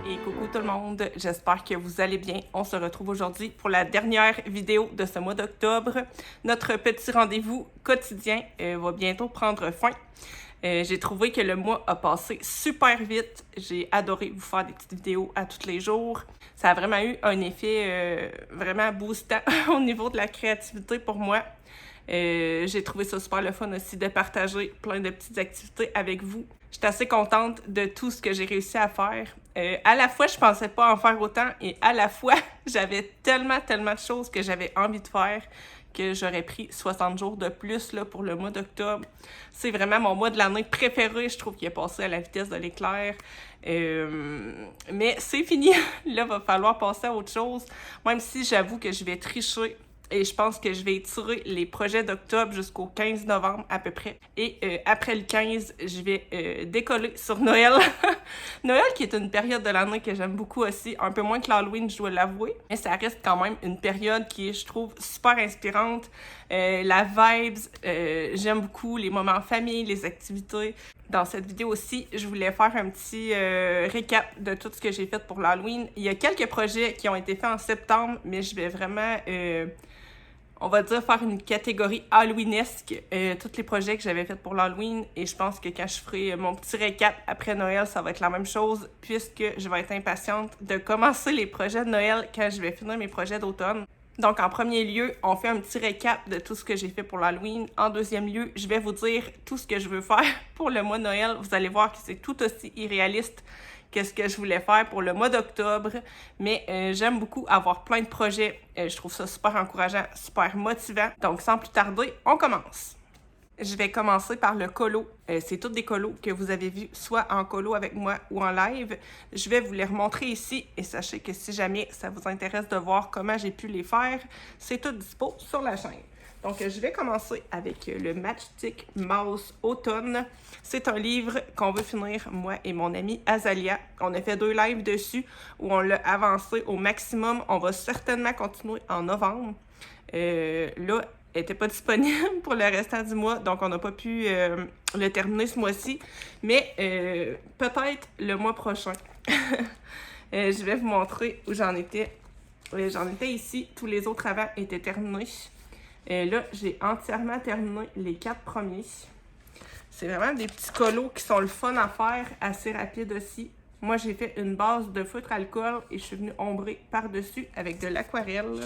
Et coucou tout le monde, j'espère que vous allez bien. On se retrouve aujourd'hui pour la dernière vidéo de ce mois d'octobre. Notre petit rendez-vous quotidien va bientôt prendre fin. J'ai trouvé que le mois a passé super vite. J'ai adoré vous faire des petites vidéos à tous les jours. Ça a vraiment eu un effet vraiment boostant au niveau de la créativité pour moi. J'ai trouvé ça super le fun aussi de partager plein de petites activités avec vous. J'étais assez contente de tout ce que j'ai réussi à faire. À la fois, je pensais pas en faire autant et à la fois, j'avais tellement de choses que j'avais envie de faire que j'aurais pris 60 jours de plus là, pour le mois d'octobre. C'est vraiment mon mois de l'année préféré. Je trouve qu'il est passé à la vitesse de l'éclair. Mais c'est fini. Là, il va falloir passer à autre chose. Même si j'avoue que je vais tricher. Et je pense que je vais étirer les projets d'octobre jusqu'au 15 novembre à peu près. Et après le 15, je vais décoller sur Noël. Noël qui est une période de l'année que j'aime beaucoup aussi, un peu moins que l'Halloween, je dois l'avouer. Mais ça reste quand même une période qui est, je trouve, super inspirante. La vibes, j'aime beaucoup les moments en famille, les activités. Dans cette vidéo aussi, je voulais faire un petit récap de tout ce que j'ai fait pour l'Halloween. Il y a quelques projets qui ont été faits en septembre, mais je vais vraiment... on va dire faire une catégorie halloweenesque, tous les projets que j'avais faits pour l'Halloween, et je pense que quand je ferai mon petit récap après Noël, ça va être la même chose, puisque je vais être impatiente de commencer les projets de Noël quand je vais finir mes projets d'automne. Donc, en premier lieu, on fait un petit récap de tout ce que j'ai fait pour l'Halloween. En deuxième lieu, je vais vous dire tout ce que je veux faire pour le mois de Noël. Vous allez voir que c'est tout aussi irréaliste que ce que je voulais faire pour le mois d'octobre. Mais j'aime beaucoup avoir plein de projets. Je trouve ça super encourageant, super motivant. Donc, sans plus tarder, on commence. Je vais commencer par le colo. C'est toutes des colos que vous avez vus, soit en colo avec moi ou en live. Je vais vous les remontrer ici et sachez que si jamais ça vous intéresse de voir comment j'ai pu les faire, c'est tout dispo sur la chaîne. Donc, je vais commencer avec le Matchstick Mouse Automne. C'est un livre qu'on veut finir, moi et mon amie Azalia. On a fait 2 lives dessus où on l'a avancé au maximum. On va certainement continuer en novembre. Là, elle n'était pas disponible pour le restant du mois, donc on n'a pas pu le terminer ce mois-ci. Mais peut-être le mois prochain. Je vais vous montrer où j'en étais. J'en étais ici. Tous les autres avant étaient terminés. Là, j'ai entièrement terminé les 4 premiers. C'est vraiment des petits colos qui sont le fun à faire, assez rapides aussi. Moi, j'ai fait une base de feutre alcool et je suis venue ombrer par-dessus avec de l'aquarelle.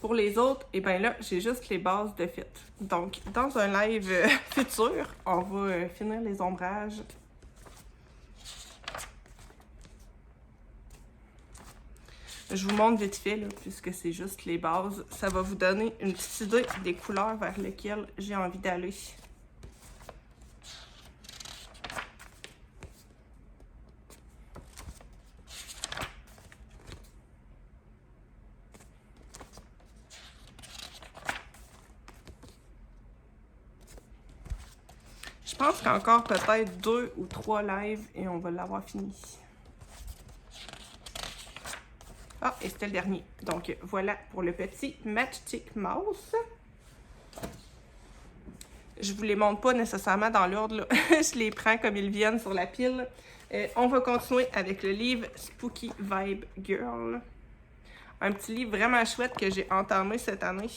Pour les autres, et bien là, j'ai juste les bases de fait. Donc, dans un live futur, on va finir les ombrages. Je vous montre vite fait, là, puisque c'est juste les bases. Ça va vous donner une petite idée des couleurs vers lesquelles j'ai envie d'aller. Je pense qu'il y a encore peut-être 2 ou 3 lives et on va l'avoir fini. Ah, et c'était le dernier. Donc, voilà pour le petit Matchstick Mouse. Je vous les montre pas nécessairement dans l'ordre, là. Je les prends comme ils viennent sur la pile. On va continuer avec le livre Spooky Vibe Girl. Un petit livre vraiment chouette que j'ai entamé cette année.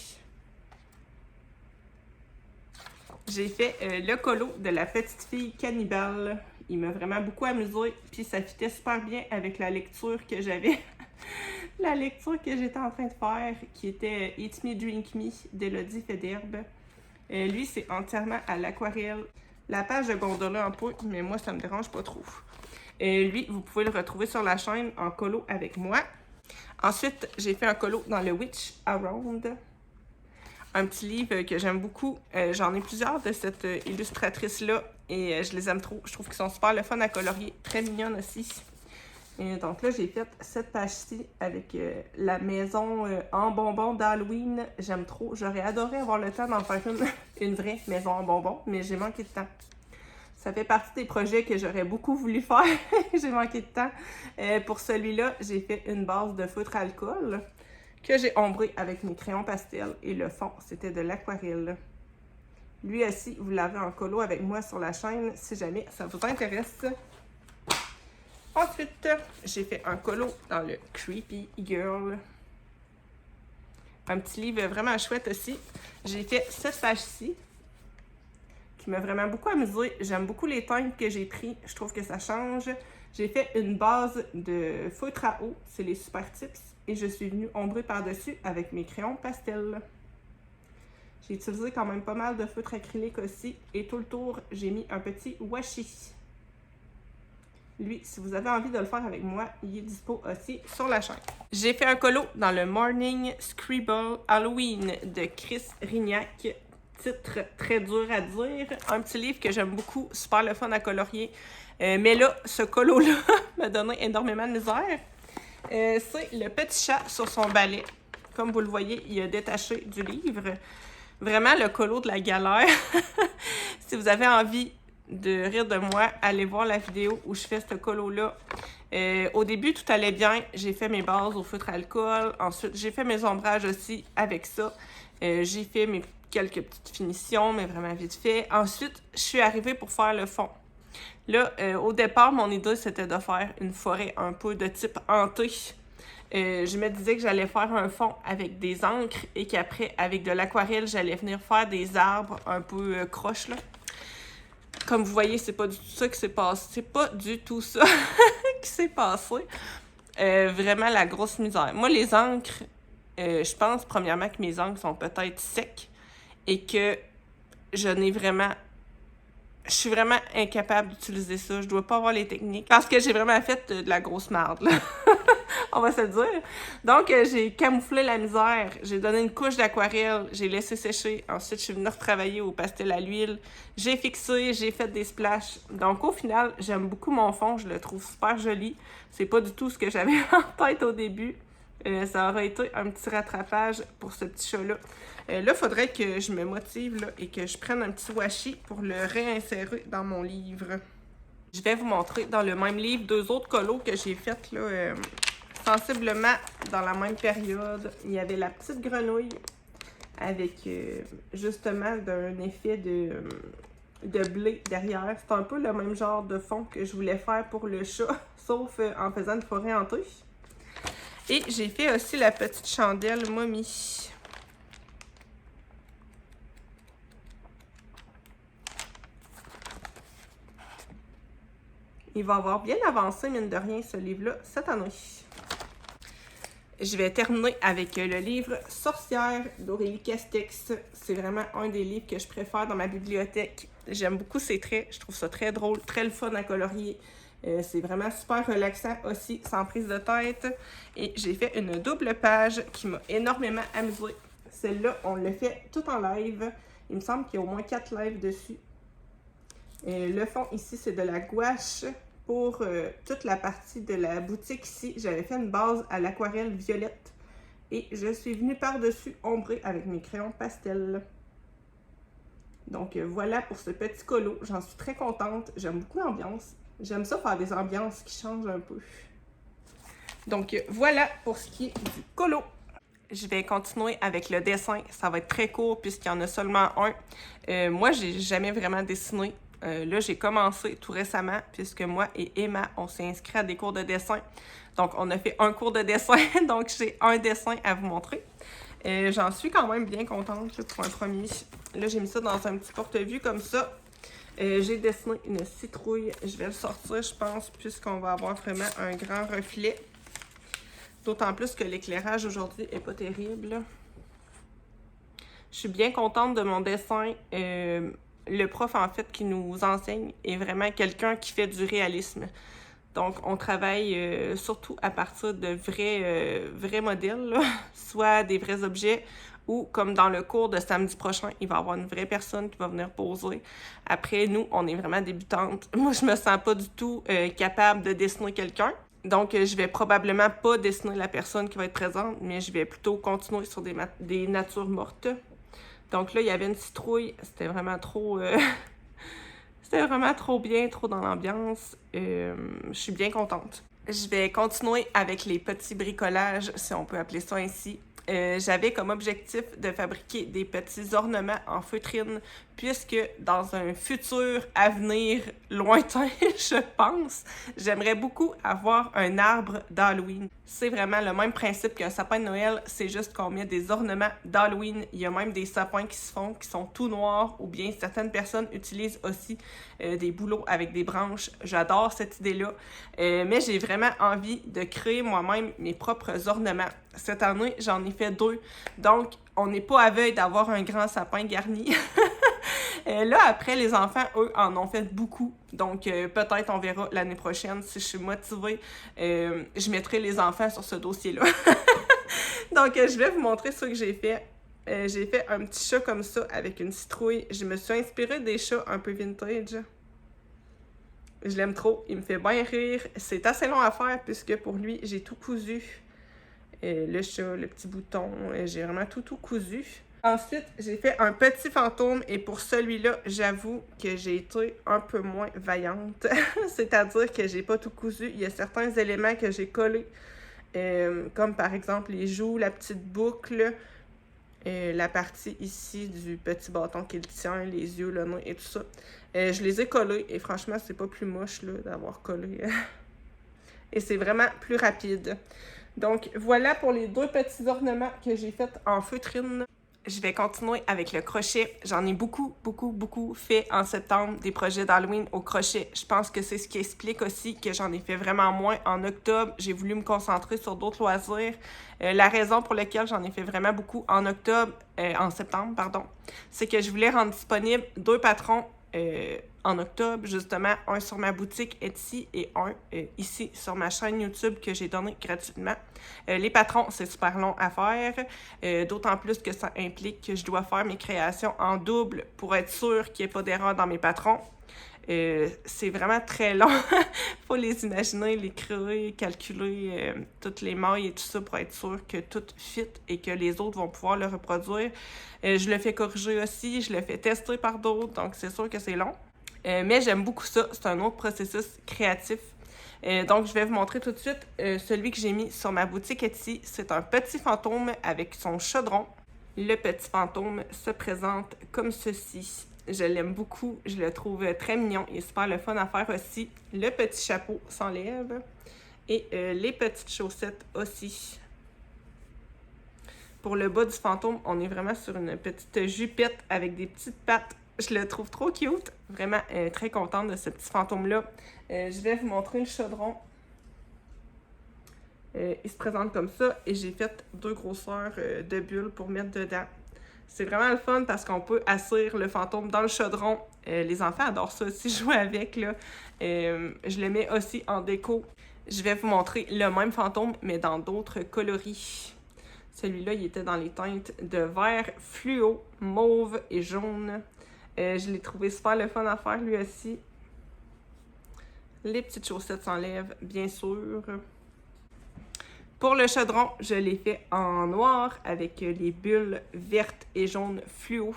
J'ai fait le colo de la petite fille cannibale. Il m'a vraiment beaucoup amusé, puis ça fitait super bien avec la lecture que j'avais. La lecture que j'étais en train de faire, qui était Eat Me, Drink Me d'Élodie Federbe. Lui, c'est entièrement à l'aquarelle. La page de gondola un peu, mais moi, ça me dérange pas trop. Lui, vous pouvez le retrouver sur la chaîne en colo avec moi. Ensuite, j'ai fait un colo dans le Witch Around. Un petit livre que j'aime beaucoup. J'en ai plusieurs de cette illustratrice-là et je les aime trop. Je trouve qu'ils sont super le fun à colorier. Très mignonnes aussi. Et donc là, j'ai fait cette page-ci avec la maison en bonbons d'Halloween. J'aime trop. J'aurais adoré avoir le temps d'en faire une vraie maison en bonbons, mais j'ai manqué de temps. Ça fait partie des projets que j'aurais beaucoup voulu faire. J'ai manqué de temps. Pour celui-là, j'ai fait une base de feutre alcool que j'ai ombré avec mes crayons pastels. Et le fond, c'était de l'aquarelle. Lui aussi, vous l'avez en colo avec moi sur la chaîne si jamais ça vous intéresse. Ensuite, j'ai fait un colo dans le Creepy Girl. Un petit livre vraiment chouette aussi. J'ai fait cette page-ci qui m'a vraiment beaucoup amusée. J'aime beaucoup les teintes que j'ai pris. Je trouve que ça change. J'ai fait une base de feutre à eau. C'est les Super Tips. Et je suis venue ombrer par-dessus avec mes crayons pastels. J'ai utilisé quand même pas mal de feutre acrylique aussi. Et tout le tour, j'ai mis un petit washi. Lui, si vous avez envie de le faire avec moi, il est dispo aussi sur la chaîne. J'ai fait un colo dans le Morning Scribble Halloween de Chris Rignac. Titre très dur à dire. Un petit livre que j'aime beaucoup, super le fun à colorier. Mais là, ce colo-là m'a donné énormément de misère. C'est le petit chat sur son balai. Comme vous le voyez, il est détaché du livre. Vraiment le colo de la galère. Si vous avez envie de rire de moi, allez voir la vidéo où je fais ce colo-là. Au début, tout allait bien. J'ai fait mes bases au feutre alcool. Ensuite, j'ai fait mes ombrages aussi avec ça. J'ai fait quelques petites finitions, mais vraiment vite fait. Ensuite, je suis arrivée pour faire le fond. Là, au départ, mon idée, c'était de faire une forêt un peu de type hanté. Je me disais que j'allais faire un fond avec des encres et qu'après, avec de l'aquarelle, j'allais venir faire des arbres un peu croches, là. Comme vous voyez, c'est pas du tout ça qui s'est passé. C'est pas du tout ça qui s'est passé. Vraiment la grosse misère. Moi, les encres, je pense premièrement que mes encres sont peut-être secs et que je suis vraiment incapable d'utiliser ça. Je dois pas avoir les techniques. Parce que j'ai vraiment fait de la grosse merde, là. On va se le dire. Donc, j'ai camouflé la misère. J'ai donné une couche d'aquarelle. J'ai laissé sécher. Ensuite, je suis venue retravailler au pastel à l'huile. J'ai fixé. J'ai fait des splashes. Donc, au final, j'aime beaucoup mon fond. Je le trouve super joli. C'est pas du tout ce que j'avais en tête au début. Ça aurait été un petit rattrapage pour ce petit chat-là. Là, il faudrait que je me motive là, et que je prenne un petit washi pour le réinsérer dans mon livre. Je vais vous montrer dans le même livre 2 autres colos que j'ai faites là, sensiblement dans la même période. Il y avait la petite grenouille avec justement un effet de blé derrière. C'est un peu le même genre de fond que je voulais faire pour le chat, sauf en faisant une forêt hantée. Et j'ai fait aussi la petite chandelle momie. Il va avoir bien avancé, mine de rien, ce livre-là, cette année. Je vais terminer avec le livre Sorcière d'Aurélie Castex. C'est vraiment un des livres que je préfère dans ma bibliothèque. J'aime beaucoup ses traits. Je trouve ça très drôle, très le fun à colorier. C'est vraiment super relaxant aussi, sans prise de tête. Et j'ai fait une double page qui m'a énormément amusée. Celle-là, on l'a fait tout en live. Il me semble qu'il y a au moins 4 lives dessus. Le fond ici, c'est de la gouache. Pour toute la partie de la boutique ici, j'avais fait une base à l'aquarelle violette. Et je suis venue par-dessus ombrer avec mes crayons pastel. Donc voilà pour ce petit colo. J'en suis très contente. J'aime beaucoup l'ambiance. J'aime ça faire des ambiances qui changent un peu. Donc voilà pour ce qui est du colo. Je vais continuer avec le dessin. Ça va être très court puisqu'il y en a seulement un. Moi, j'ai jamais vraiment dessiné. Là, j'ai commencé tout récemment puisque moi et Emma, on s'est inscrits à des cours de dessin. Donc, on a fait un cours de dessin. Donc, j'ai un dessin à vous montrer. J'en suis quand même bien contente là, pour un premier. Là, j'ai mis ça dans un petit porte-vue comme ça. J'ai dessiné une citrouille. Je vais le sortir, je pense, puisqu'on va avoir vraiment un grand reflet. D'autant plus que l'éclairage aujourd'hui n'est pas terrible. Je suis bien contente de mon dessin. Le prof, en fait, qui nous enseigne est vraiment quelqu'un qui fait du réalisme. Donc, on travaille surtout à partir de vrais modèles, là, soit des vrais objets, ou comme dans le cours de samedi prochain, il va y avoir une vraie personne qui va venir poser. Après, nous, on est vraiment débutantes. Moi, je me sens pas du tout capable de dessiner quelqu'un. Donc, je vais probablement pas dessiner la personne qui va être présente, mais je vais plutôt continuer sur des natures mortes. Donc là, il y avait une citrouille. C'était vraiment trop... C'était vraiment trop bien, trop dans l'ambiance. Je suis bien contente. Je vais continuer avec les petits bricolages, si on peut appeler ça ainsi. J'avais comme objectif de fabriquer des petits ornements en feutrine, puisque dans un futur avenir lointain, je pense, j'aimerais beaucoup avoir un arbre d'Halloween. C'est vraiment le même principe qu'un sapin de Noël, c'est juste qu'on met des ornements d'Halloween. Il y a même des sapins qui se font, qui sont tout noirs, ou bien certaines personnes utilisent aussi des bouleaux avec des branches. J'adore cette idée-là, mais j'ai vraiment envie de créer moi-même mes propres ornements. Cette année, j'en ai fait 2, donc on n'est pas à veille d'avoir un grand sapin garni. Là, après, les enfants, eux, en ont fait beaucoup. Donc, peut-être on verra l'année prochaine. Si je suis motivée, je mettrai les enfants sur ce dossier-là. Donc, je vais vous montrer ce que j'ai fait. J'ai fait un petit chat comme ça avec une citrouille. Je me suis inspirée des chats un peu vintage. Je l'aime trop. Il me fait bien rire. C'est assez long à faire puisque pour lui, j'ai tout cousu. Le chat, le petit bouton, j'ai vraiment tout cousu. Ensuite, j'ai fait un petit fantôme et pour celui-là, j'avoue que j'ai été un peu moins vaillante. C'est-à-dire que j'ai pas tout cousu. Il y a certains éléments que j'ai collés, comme par exemple les joues, la petite boucle, la partie ici du petit bâton qu'il tient, les yeux, le nez et tout ça. Je les ai collés et franchement, c'est pas plus moche là, d'avoir collé. Et c'est vraiment plus rapide. Donc, voilà pour les 2 petits ornements que j'ai faits en feutrine. Je vais continuer avec le crochet. J'en ai beaucoup fait en septembre, des projets d'Halloween au crochet. Je pense que c'est ce qui explique aussi que j'en ai fait vraiment moins en octobre. J'ai voulu me concentrer sur d'autres loisirs. La raison pour laquelle j'en ai fait vraiment beaucoup en septembre, pardon, c'est que je voulais rendre disponible 2 patrons en octobre, justement, un sur ma boutique Etsy et un ici sur ma chaîne YouTube que j'ai donné gratuitement. Les patrons, c'est super long à faire, d'autant plus que ça implique que je dois faire mes créations en double pour être sûr qu'il n'y ait pas d'erreur dans mes patrons. C'est vraiment très long. Faut les imaginer, les créer, calculer toutes les mailles et tout ça pour être sûr que tout fit et que les autres vont pouvoir le reproduire. Je le fais corriger aussi, je le fais tester par d'autres, donc c'est sûr que c'est long. Mais j'aime beaucoup ça, c'est un autre processus créatif. Donc, je vais vous montrer tout de suite celui que j'ai mis sur ma boutique Etsy. C'est un petit fantôme avec son chaudron. Le petit fantôme se présente comme ceci. Je l'aime beaucoup, je le trouve très mignon et super le fun à faire aussi. Le petit chapeau s'enlève et les petites chaussettes aussi. Pour le bas du fantôme, on est vraiment sur une petite jupette avec des petites pattes. Je le trouve trop cute. Vraiment très contente de ce petit fantôme-là. Je vais vous montrer le chaudron. Il se présente comme ça et j'ai fait 2 grosseurs de bulles pour mettre dedans. C'est vraiment le fun parce qu'on peut asseoir le fantôme dans le chaudron. Les enfants adorent ça aussi, jouer avec, là. Je le mets aussi en déco. Je vais vous montrer le même fantôme, mais dans d'autres coloris. Celui-là, il était dans les teintes de vert fluo, mauve et jaune. Je l'ai trouvé super le fun à faire, lui aussi. Les petites chaussettes s'enlèvent, bien sûr. Pour le chaudron, je l'ai fait en noir avec les bulles vertes et jaunes fluo.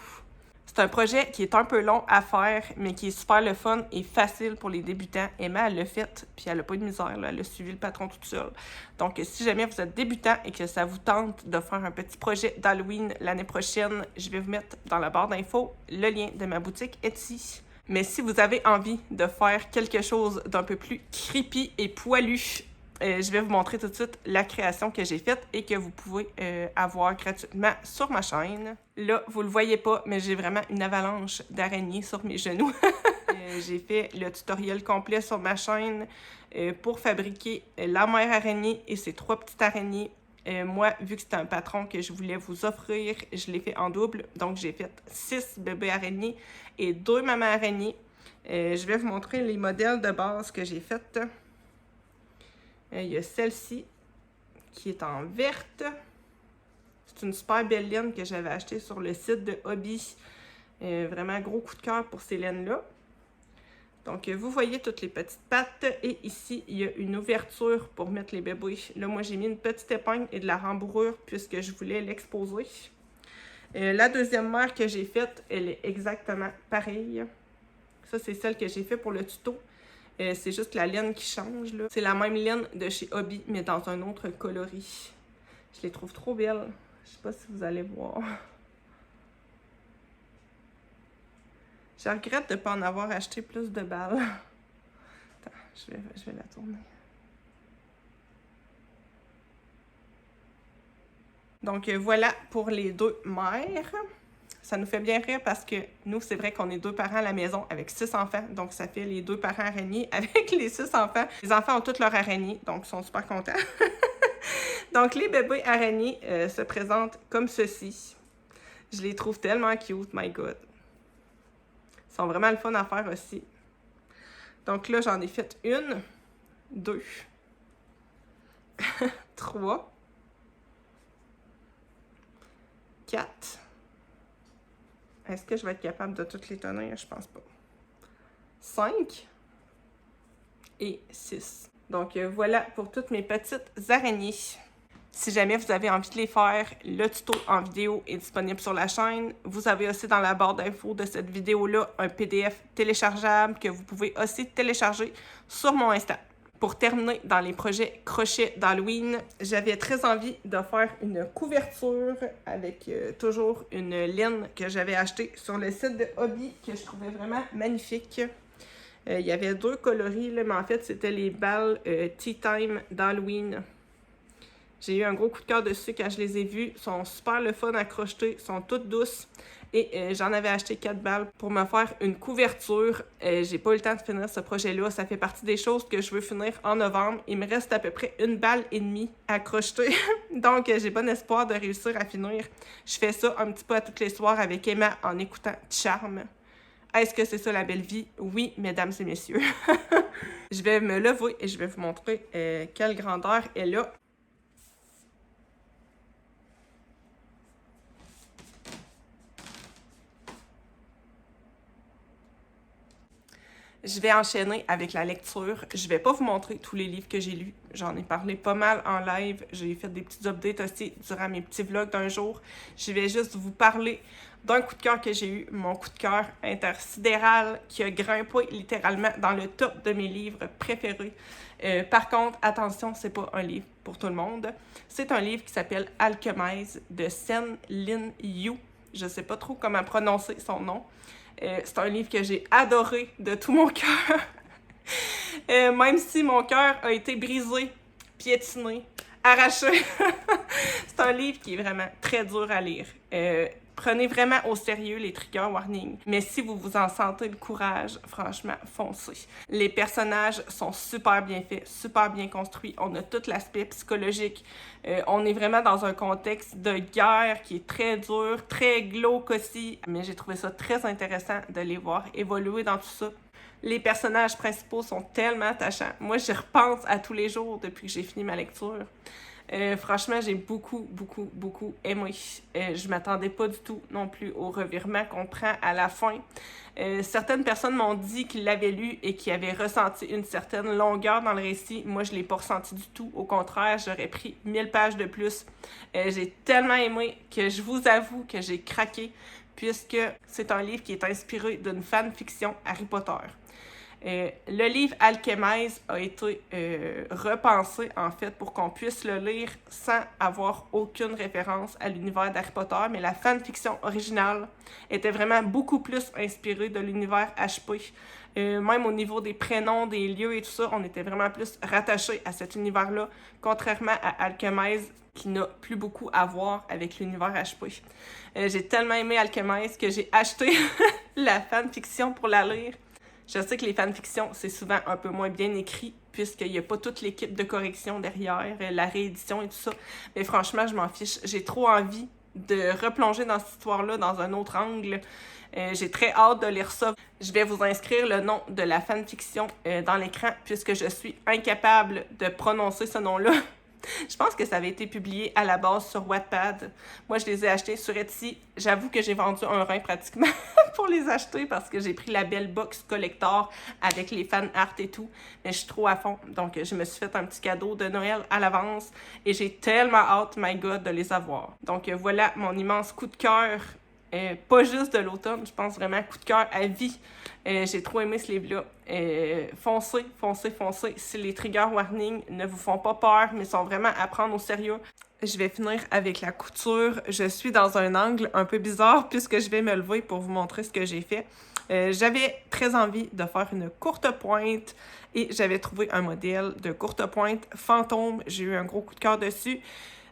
C'est un projet qui est un peu long à faire, mais qui est super le fun et facile pour les débutants. Emma, elle l'a fait, puis elle n'a pas eu de misère, là. Elle a suivi le patron toute seule. Donc, si jamais vous êtes débutant et que ça vous tente de faire un petit projet d'Halloween l'année prochaine, je vais vous mettre dans la barre d'infos le lien de ma boutique Etsy. Mais si vous avez envie de faire quelque chose d'un peu plus creepy et poilu, je vais vous montrer tout de suite la création que j'ai faite et que vous pouvez avoir gratuitement sur ma chaîne. Là, vous le voyez pas, mais j'ai vraiment une avalanche d'araignées sur mes genoux. J'ai fait le tutoriel complet sur ma chaîne pour fabriquer la mère araignée et ses 3 petites araignées. Moi, vu que c'était un patron que je voulais vous offrir, je l'ai fait en double. Donc, j'ai fait 6 bébés araignées et 2 mamans araignées. Je vais vous montrer les modèles de base que j'ai faits. Il y a celle-ci qui est en verte. C'est une super belle laine que j'avais achetée sur le site de Hobby. Vraiment gros coup de cœur pour ces laines-là. Donc, vous voyez toutes les petites pattes. Et ici, il y a une ouverture pour mettre les bébés. Là, moi, j'ai mis une petite épingle et de la rembourrure puisque je voulais l'exposer. La deuxième mère que j'ai faite, elle est exactement pareille. Ça, c'est celle que j'ai fait pour le tuto. C'est juste la laine qui change, là. C'est la même laine de chez Hobby, mais dans un autre coloris. Je les trouve trop belles. Je sais pas si vous allez voir. Je regrette de ne pas en avoir acheté plus de balles. Attends, je vais la tourner. Donc voilà pour les deux mères. Ça nous fait bien rire parce que nous, c'est vrai qu'on est 2 parents à la maison avec 6 enfants. Donc ça fait les 2 parents araignées avec les 6 enfants. Les enfants ont toutes leurs araignées, donc ils sont super contents. Donc les bébés araignées se présentent comme ceci. Je les trouve tellement cute, my god. Ils sont vraiment le fun à faire aussi. Donc là, j'en ai fait 1, 2, 3, 4. Est-ce que je vais être capable de toutes les tenir? Je pense pas. 5 et 6. Donc voilà pour toutes mes petites araignées. Si jamais vous avez envie de les faire, le tuto en vidéo est disponible sur la chaîne. Vous avez aussi dans la barre d'infos de cette vidéo-là un PDF téléchargeable que vous pouvez aussi télécharger sur mon Insta. Pour terminer, dans les projets crochets d'Halloween, j'avais très envie de faire une couverture avec toujours une laine que j'avais achetée sur le site de Hobby que je trouvais vraiment magnifique. Il y avait 2 coloris, là, mais en fait, c'était les balles Tea Time d'Halloween. J'ai eu un gros coup de cœur dessus quand je les ai vues. Ils sont super le fun à crocheter, sont toutes douces. Et j'en avais acheté 4 balles pour me faire une couverture. J'ai pas eu le temps de finir ce projet-là. Ça fait partie des choses que je veux finir en novembre. Il me reste à peu près 1 balle et demie à crocheter. Donc, j'ai bon espoir de réussir à finir. Je fais ça un petit peu à tous les soirs avec Emma en écoutant Charme. Est-ce que c'est ça la belle vie? Oui, mesdames et messieurs. Je vais me lever et je vais vous montrer quelle grandeur elle a. Je vais enchaîner avec la lecture. Je vais pas vous montrer tous les livres que j'ai lus. J'en ai parlé pas mal en live. J'ai fait des petits updates aussi durant mes petits vlogs d'un jour. Je vais juste vous parler d'un coup de cœur que j'ai eu, mon coup de cœur intersidéral qui a grimpé littéralement dans le top de mes livres préférés. Par contre, attention, c'est pas un livre pour tout le monde. C'est un livre qui s'appelle Alchemize de Sen Lin Yu. Je sais pas trop comment prononcer son nom. C'est un livre que j'ai adoré de tout mon cœur. Même si mon cœur a été brisé, piétiné, arraché. C'est un livre qui est vraiment très dur à lire. Prenez vraiment au sérieux les trigger warnings. Mais si vous vous en sentez le courage, franchement, foncez. Les personnages sont super bien faits, super bien construits. On a tout l'aspect psychologique. On est vraiment dans un contexte de guerre qui est très dur, très glauque aussi. Mais j'ai trouvé ça très intéressant de les voir évoluer dans tout ça. Les personnages principaux sont tellement attachants. Moi, j'y repense à tous les jours depuis que j'ai fini ma lecture. Franchement, j'ai beaucoup aimé. Je m'attendais pas du tout non plus au revirement qu'on prend à la fin. Certaines personnes m'ont dit qu'ils l'avaient lu et qu'ils avaient ressenti une certaine longueur dans le récit. Moi, je l'ai pas ressenti du tout. Au contraire, j'aurais pris 1000 pages de plus. J'ai tellement aimé que je vous avoue que j'ai craqué puisque c'est un livre qui est inspiré d'une fanfiction Harry Potter. Le livre Alchemize a été repensé en fait pour qu'on puisse le lire sans avoir aucune référence à l'univers d'Harry Potter, mais la fanfiction originale était vraiment beaucoup plus inspirée de l'univers HP. Même au niveau des prénoms, des lieux et tout ça, on était vraiment plus rattachés à cet univers-là, contrairement à Alchemize qui n'a plus beaucoup à voir avec l'univers HP. J'ai tellement aimé Alchemize que j'ai acheté la fanfiction pour la lire. Je sais que les fanfictions, c'est souvent un peu moins bien écrit, puisqu'il n'y a pas toute l'équipe de correction derrière, la réédition et tout ça. Mais franchement, je m'en fiche. J'ai trop envie de replonger dans cette histoire-là dans un autre angle. J'ai très hâte de lire ça. Je vais vous inscrire le nom de la fanfiction dans l'écran, puisque je suis incapable de prononcer ce nom-là. Je pense que ça avait été publié à la base sur Wattpad. Moi, je les ai achetés sur Etsy. J'avoue que j'ai vendu un rein pratiquement pour les acheter parce que j'ai pris la belle box collector avec les fan art et tout. Mais je suis trop à fond. Donc, je me suis fait un petit cadeau de Noël à l'avance et j'ai tellement hâte, my God, de les avoir. Donc, voilà mon immense coup de cœur. Pas juste de l'automne, je pense vraiment coup de cœur à vie. J'ai trop aimé ce livre-là. Foncez, foncez, foncez. Si les trigger warnings ne vous font pas peur, mais sont vraiment à prendre au sérieux. Je vais finir avec la couture. Je suis dans un angle un peu bizarre puisque je vais me lever pour vous montrer ce que j'ai fait. J'avais très envie de faire une courte pointe et j'avais trouvé un modèle de courte pointe fantôme. J'ai eu un gros coup de cœur dessus.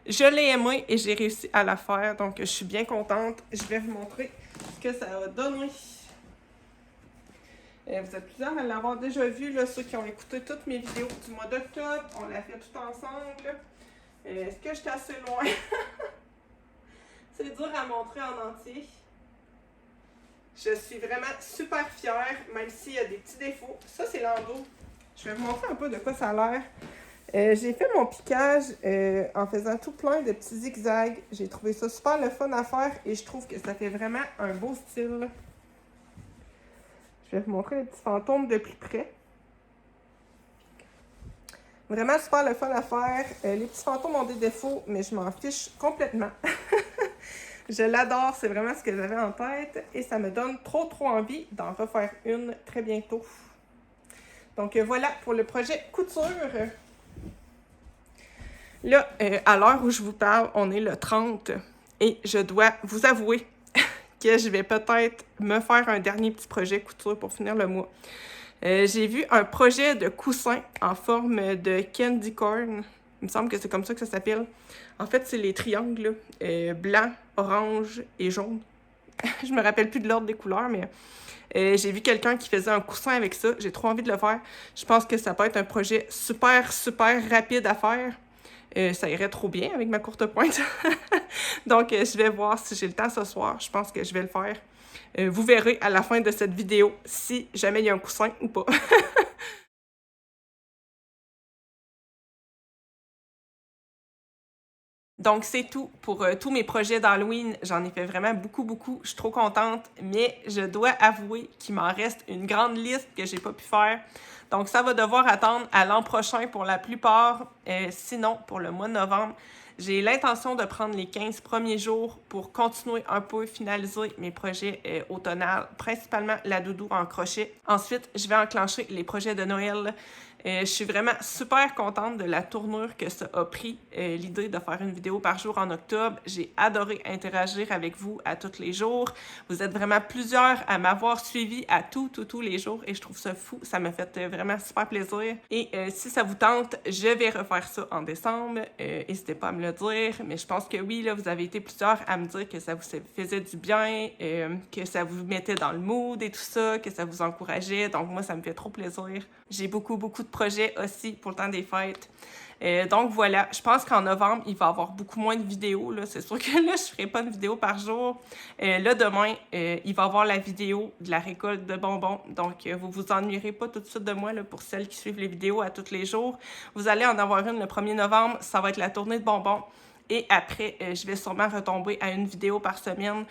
Je l'ai aimé et j'ai réussi à la faire, donc je suis bien contente. Je vais vous montrer ce que ça a donné. Vous êtes plusieurs à l'avoir déjà vu, là, ceux qui ont écouté toutes mes vidéos du mois d'octobre. On l'a fait tout ensemble. Est-ce que j'étais assez loin? C'est dur à montrer en entier. Je suis vraiment super fière, même s'il y a des petits défauts. Ça, c'est l'endos. Je vais vous montrer un peu de quoi ça a l'air. J'ai fait mon piquage en faisant tout plein de petits zigzags. J'ai trouvé ça super le fun à faire et je trouve que ça fait vraiment un beau style. Je vais vous montrer les petits fantômes de plus près. Vraiment super le fun à faire. Les petits fantômes ont des défauts, mais je m'en fiche complètement. Je l'adore, c'est vraiment ce que j'avais en tête et ça me donne trop envie d'en refaire une très bientôt. Donc voilà pour le projet couture. Là, à l'heure où je vous parle, on est le 30 et je dois vous avouer que je vais peut-être me faire un dernier petit projet couture pour finir le mois. J'ai vu un projet de coussin en forme de candy corn. Il me semble que c'est comme ça que ça s'appelle. En fait, c'est les triangles blanc, orange et jaune. Je me rappelle plus de l'ordre des couleurs, mais j'ai vu quelqu'un qui faisait un coussin avec ça. J'ai trop envie de le faire. Je pense que ça peut être un projet super rapide à faire. Ça irait trop bien avec ma courte pointe. Donc, je vais voir si j'ai le temps ce soir. Je pense que je vais le faire. Vous verrez à la fin de cette vidéo si jamais il y a un coussin ou pas. Donc, c'est tout pour tous mes projets d'Halloween. J'en ai fait vraiment beaucoup. Je suis trop contente, mais je dois avouer qu'il m'en reste une grande liste que j'ai pas pu faire. Donc, ça va devoir attendre à l'an prochain pour la plupart. Sinon, pour le mois de novembre, j'ai l'intention de prendre les 15 premiers jours pour continuer un peu, finaliser mes projets automnales, principalement la doudou en crochet. Ensuite, je vais enclencher les projets de Noël. Je suis vraiment super contente de la tournure que ça a pris, l'idée de faire une vidéo par jour en octobre. J'ai adoré interagir avec vous à tous les jours. Vous êtes vraiment plusieurs à m'avoir suivi à tous les jours et je trouve ça fou. Ça m'a fait vraiment super plaisir. Et si ça vous tente, je vais refaire ça en décembre. N'hésitez pas à me le dire, mais je pense que oui, là, vous avez été plusieurs à me dire que ça vous faisait du bien, que ça vous mettait dans le mood et tout ça, que ça vous encourageait. Donc moi, ça me fait trop plaisir. J'ai beaucoup de projets aussi pour le temps des fêtes. Donc voilà, je pense qu'en novembre, il va y avoir beaucoup moins de vidéos. Là. C'est sûr que là, je ne ferai pas de vidéo par jour. Là, demain, il va y avoir la vidéo de la récolte de bonbons. Donc, vous vous ennuierez pas tout de suite de moi là, pour celles qui suivent les vidéos à tous les jours. Vous allez en avoir une le 1er novembre. Ça va être la tournée de bonbons. Et après, je vais sûrement retomber à une vidéo par semaine,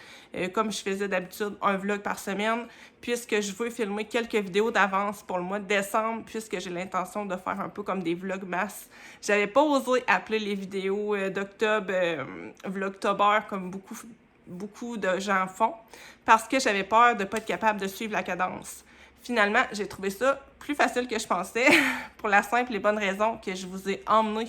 comme je faisais d'habitude, un vlog par semaine, puisque je veux filmer quelques vidéos d'avance pour le mois de décembre, puisque j'ai l'intention de faire un peu comme des vlogmas. J'avais pas osé appeler les vidéos d'octobre vlogtober comme beaucoup de gens font, parce que j'avais peur de pas être capable de suivre la cadence. Finalement, j'ai trouvé ça plus facile que je pensais, pour la simple et bonne raison que je vous ai emmené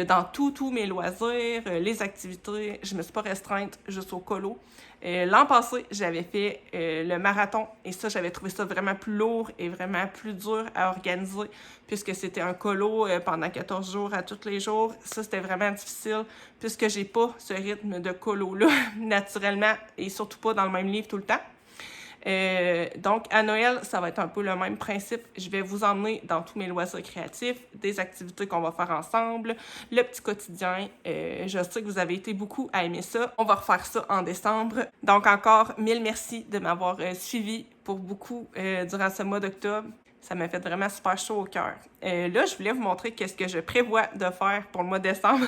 dans tous mes loisirs, les activités. Je me suis pas restreinte juste au colo. L'an passé, j'avais fait le marathon et ça, j'avais trouvé ça vraiment plus lourd et vraiment plus dur à organiser puisque c'était un colo pendant 14 jours à tous les jours. Ça, c'était vraiment difficile puisque j'ai pas ce rythme de colo-là naturellement et surtout pas dans le même livre tout le temps. Donc, à Noël, ça va être un peu le même principe. Je vais vous emmener dans tous mes loisirs créatifs, des activités qu'on va faire ensemble, le petit quotidien. Je sais que vous avez été beaucoup à aimer ça. On va refaire ça en décembre. Donc, encore 1000 merci de m'avoir suivi pour beaucoup durant ce mois d'octobre. Ça m'a fait vraiment super chaud au cœur. Là, je voulais vous montrer qu'est-ce que je prévois de faire pour le mois de décembre.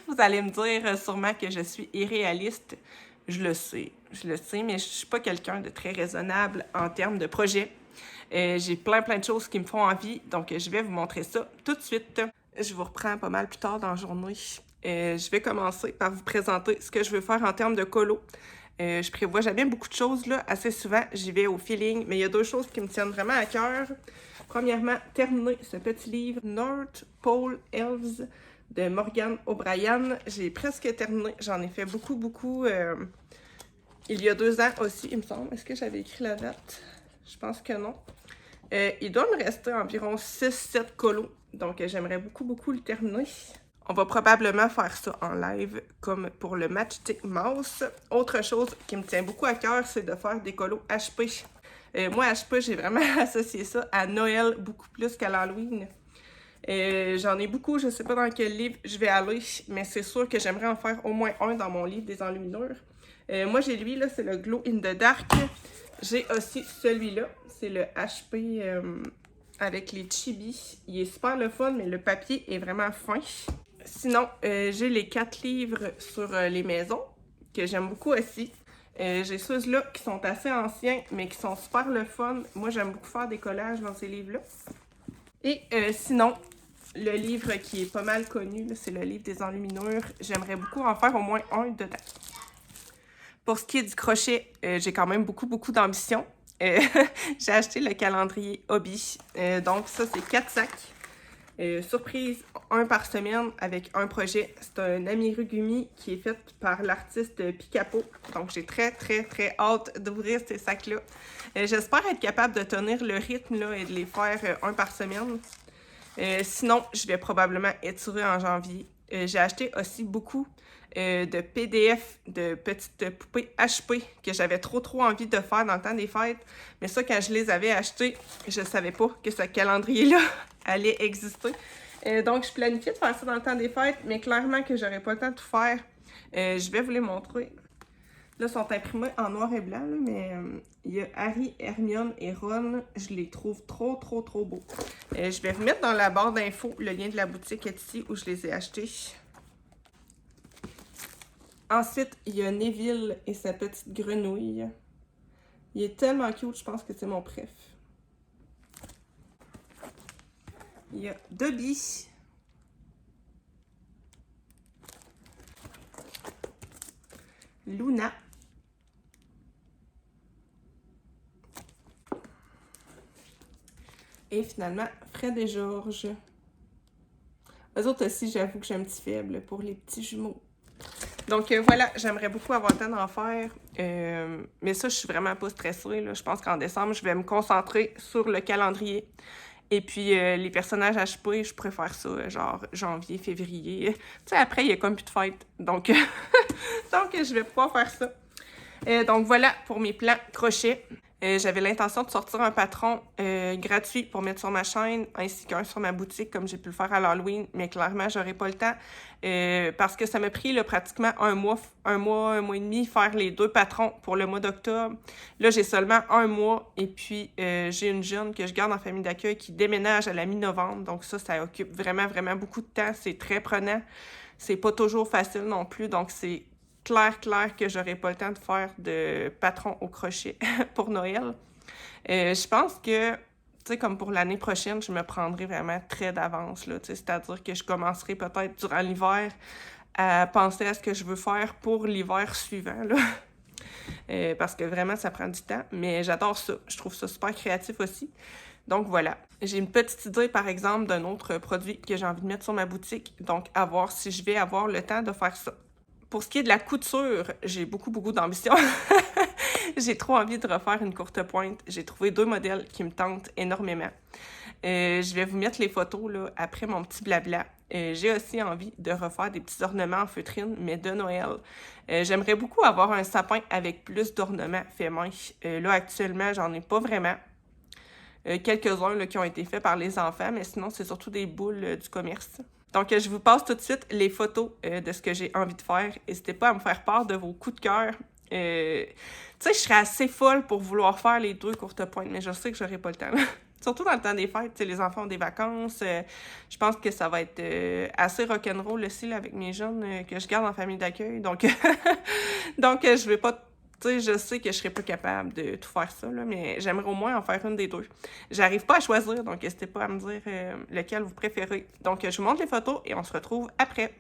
Vous allez me dire sûrement que je suis irréaliste. Je le sais, mais je suis pas quelqu'un de très raisonnable en termes de projet. J'ai plein de choses qui me font envie, donc je vais vous montrer ça tout de suite. Je vous reprends pas mal plus tard dans la journée. Je vais commencer par vous présenter ce que je veux faire en termes de colo. Je prévois jamais beaucoup de choses, là. Assez souvent, j'y vais au feeling, mais il y a 2 choses qui me tiennent vraiment à cœur. Premièrement, terminer ce petit livre North Pole Elves de Morgan O'Brien. J'ai presque terminé. J'en ai fait beaucoup. Il y a 2 ans aussi, il me semble. Est-ce que j'avais écrit la date? Je pense que non. Il doit me rester environ 6-7 colos. Donc, j'aimerais beaucoup le terminer. On va probablement faire ça en live, comme pour le Matchstick Mouse. Autre chose qui me tient beaucoup à cœur, c'est de faire des colos HP. Moi, HP, j'ai vraiment associé ça à Noël beaucoup plus qu'à l'Halloween. J'en ai beaucoup, je sais pas dans quel livre je vais aller, mais c'est sûr que j'aimerais en faire au moins un dans mon livre des enluminures. Moi, j'ai lui, là, c'est le Glow in the Dark. J'ai aussi celui-là, c'est le HP avec les chibis. Il est super le fun, mais le papier est vraiment fin. Sinon, j'ai les 4 livres sur les maisons, que j'aime beaucoup aussi. J'ai ceux-là qui sont assez anciens, mais qui sont super le fun. Moi, j'aime beaucoup faire des collages dans ces livres-là. Et sinon, le livre qui est pas mal connu, c'est le livre des enluminures. J'aimerais beaucoup en faire au moins un dedans. Pour ce qui est du crochet, j'ai quand même beaucoup d'ambition. J'ai acheté le calendrier Hobby. Donc ça, c'est 4 sacs. Surprise, 1 par semaine avec un projet. C'est un amigurumi qui est fait par l'artiste Picapo. Donc j'ai très hâte d'ouvrir ces sacs-là. J'espère être capable de tenir le rythme là, et de les faire 1 par semaine. Sinon, je vais probablement étirer en janvier. J'ai acheté aussi beaucoup de PDF de petites poupées HP que j'avais trop envie de faire dans le temps des fêtes. Mais ça, quand je les avais achetées, je savais pas que ce calendrier-là allait exister. Donc, je planifiais de faire ça dans le temps des fêtes, mais clairement que j'aurais pas le temps de tout faire. Je vais vous les montrer. Là, ils sont imprimés en noir et blanc, là, mais il y a Harry, Hermione et Ron. Je les trouve trop beaux. Je vais vous mettre dans la barre d'infos le lien de la boutique est ici où je les ai achetés. Ensuite, il y a Neville et sa petite grenouille. Il est tellement cute, je pense que c'est mon préf. Il y a Dobby. Luna. Et finalement, Fred et George. Eux autres aussi, j'avoue que j'ai un petit faible pour les petits jumeaux. Donc voilà, j'aimerais beaucoup avoir le temps d'en faire. Mais ça, je suis vraiment pas stressée, là. Je pense qu'en décembre, je vais me concentrer sur le calendrier. Et puis les personnages HP, je préfère ça, genre janvier, février. Tu sais, après, il y a comme plus de fête. Donc, donc je vais pouvoir faire ça. Donc voilà pour mes plans crochet. J'avais l'intention de sortir un patron gratuit pour mettre sur ma chaîne, ainsi qu'un sur ma boutique, comme j'ai pu le faire à l'Halloween, mais clairement, j'aurais pas le temps, parce que ça m'a pris là, pratiquement un mois et demi, faire les 2 patrons pour le mois d'octobre. Là, j'ai seulement 1 mois, et puis j'ai une jeune que je garde en famille d'accueil qui déménage à la mi-novembre, donc ça occupe vraiment beaucoup de temps, c'est très prenant, c'est pas toujours facile non plus, donc c'est clair que j'aurais pas le temps de faire de patron au crochet pour Noël. Je pense que, tu sais, comme pour l'année prochaine, je me prendrai vraiment très d'avance, là, tu sais, c'est-à-dire que je commencerai peut-être durant l'hiver à penser à ce que je veux faire pour l'hiver suivant, là. Parce que vraiment, ça prend du temps, mais j'adore ça. Je trouve ça super créatif aussi. Donc voilà. J'ai une petite idée, par exemple, d'un autre produit que j'ai envie de mettre sur ma boutique, donc à voir si je vais avoir le temps de faire ça. Pour ce qui est de la couture, j'ai beaucoup d'ambition. J'ai trop envie de refaire une courte pointe. J'ai trouvé 2 modèles qui me tentent énormément. Je vais vous mettre les photos là, après mon petit blabla. J'ai aussi envie de refaire des petits ornements en feutrine, mais de Noël. J'aimerais beaucoup avoir un sapin avec plus d'ornements faits main. Là, actuellement, j'en ai pas vraiment. Quelques-uns là, qui ont été faits par les enfants, mais sinon, c'est surtout des boules du commerce. Donc, je vous passe tout de suite les photos de ce que j'ai envie de faire. N'hésitez pas à me faire part de vos coups de cœur. Tu sais, je serais assez folle pour vouloir faire les 2 courtes pointes, mais je sais que j'aurai pas le temps. Surtout dans le temps des fêtes, les enfants ont des vacances. Je pense que ça va être assez rock'n'roll aussi là, avec mes jeunes que je garde en famille d'accueil. Donc, je vais pas... Tu sais, je sais que je serais pas capable de tout faire ça, là, mais j'aimerais au moins en faire une des deux. J'arrive pas à choisir, donc n'hésitez pas à me dire lequel vous préférez. Donc, je vous montre les photos et on se retrouve après.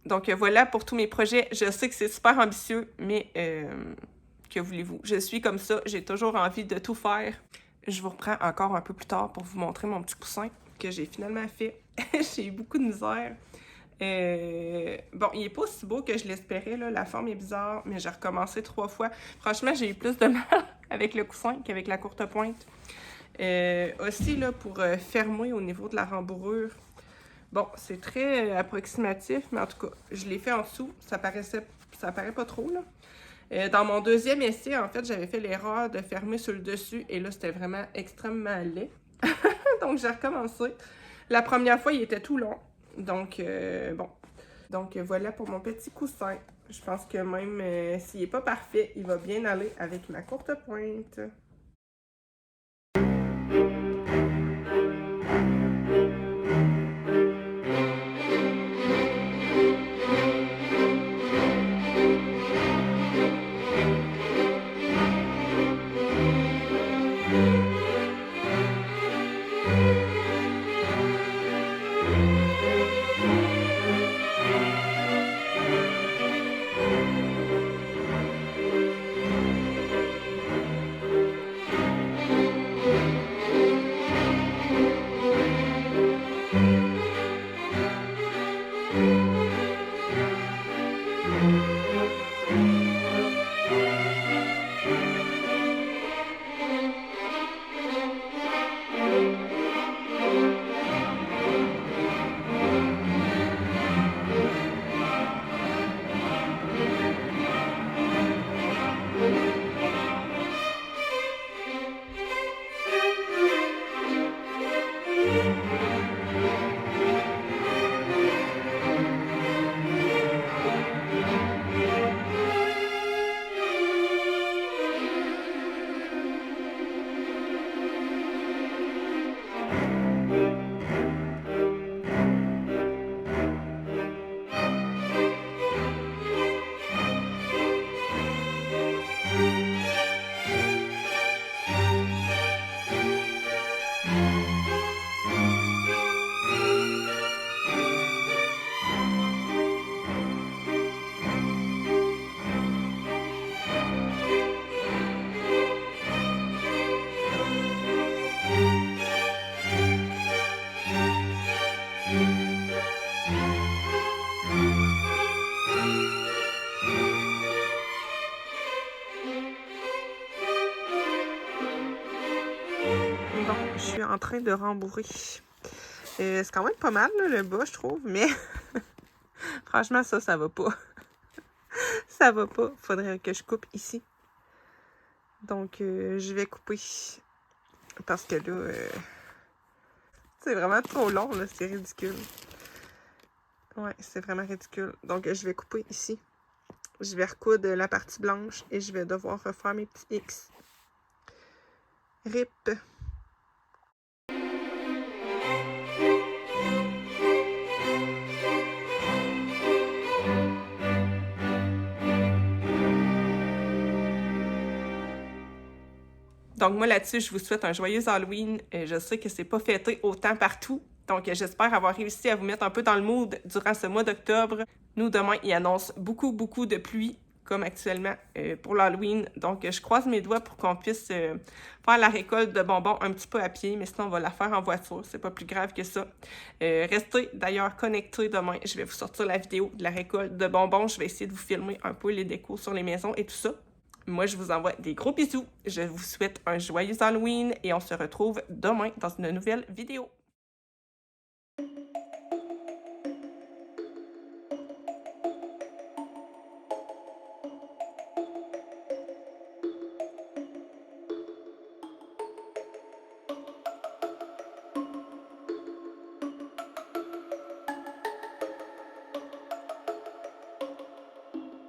Donc voilà pour tous mes projets. Je sais que c'est super ambitieux, mais que voulez-vous? Je suis comme ça, j'ai toujours envie de tout faire. Je vous reprends encore un peu plus tard pour vous montrer mon petit coussin que j'ai finalement fait. J'ai eu beaucoup de misère. Bon, il est pas aussi beau que je l'espérais, là. La forme est bizarre, mais j'ai recommencé 3 fois. Franchement, j'ai eu plus de mal avec le coussin qu'avec la courte pointe. Aussi, là, pour fermer au niveau de la rembourrure, bon, c'est très approximatif, mais en tout cas, je l'ai fait en dessous. Ça paraît pas trop, là. Dans mon deuxième essai, en fait, j'avais fait l'erreur de fermer sur le dessus, et là, c'était vraiment extrêmement laid. Donc, j'ai recommencé. La première fois, il était tout long. Donc, bon. Donc, voilà pour mon petit coussin. Je pense que même s'il n'est pas parfait, il va bien aller avec ma courte pointe. Bon, je suis en train de rembourrer. C'est quand même pas mal, là, le bas, je trouve, mais franchement, ça va pas. Ça va pas. Faudrait que je coupe ici. Donc, je vais couper. Parce que là, c'est vraiment trop long, là. C'est ridicule. Ouais, c'est vraiment ridicule. Donc, je vais couper ici. Je vais recoudre la partie blanche et je vais devoir refaire mes petits X. RIP. Donc moi là-dessus, je vous souhaite un joyeux Halloween. Je sais que c'est pas fêté autant partout, donc j'espère avoir réussi à vous mettre un peu dans le mood durant ce mois d'octobre. Nous, demain, il annonce beaucoup de pluie, comme actuellement, pour l'Halloween. Donc je croise mes doigts pour qu'on puisse faire la récolte de bonbons un petit peu à pied, mais sinon on va la faire en voiture, c'est pas plus grave que ça. Restez d'ailleurs connectés demain, je vais vous sortir la vidéo de la récolte de bonbons. Je vais essayer de vous filmer un peu les décos sur les maisons et tout ça. Moi, je vous envoie des gros bisous. Je vous souhaite un joyeux Halloween et on se retrouve demain dans une nouvelle vidéo.